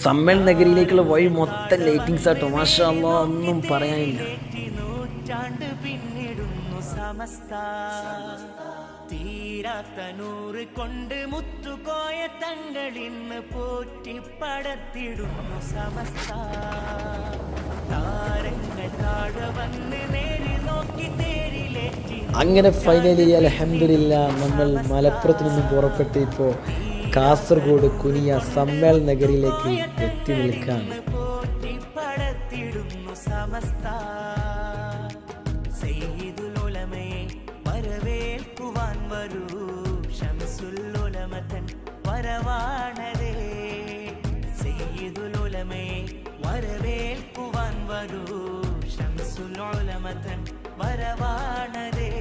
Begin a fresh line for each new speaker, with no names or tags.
സമ്മേളന നഗരിയിലേക്കുള്ള വഴി മൊത്തം ലൈറ്റിങ്സ് ആട്ടോ. മാഷാ അല്ലാഹ്, ഒന്നും പറയാനില്ല.
തീരാത്ത നൂറ് കൊണ്ട് മുത്തുകോയ തങ്ങളിന്ന് പോറ്റി പടർത്തിടുന്നു സമസ്ത. താരങ്ങൾ താഴെ വന്ന് നേരി നോക്കി തേരിലേറ്റി.
അങ്ങനെ ഫൈനലി അൽഹംദുലില്ലാഹ് നമ്മൾ മലപ്പുറത്ത് നിന്നും പുറപ്പെട്ട് ഇപ്പോൾ കാസർഗോഡ് കുനിയ സമ്മേളന നഗരിയിലേക്ക് എത്തി നിൽക്കുകയാണ്.
പടത്തിടുന്നു സമസ്ത. സയ്യിദുൽ ഉലമയെ വരവേൽക്കുവാൻ വരൂ, ശംസുൽ ഉലമതൻ വരവാണരേ. സയ്യിദുൽ ഉലമയെ വരവേൽക്കുവാൻ വരൂ, ശംസുൽ ഉലമതൻ വരവാണരേ.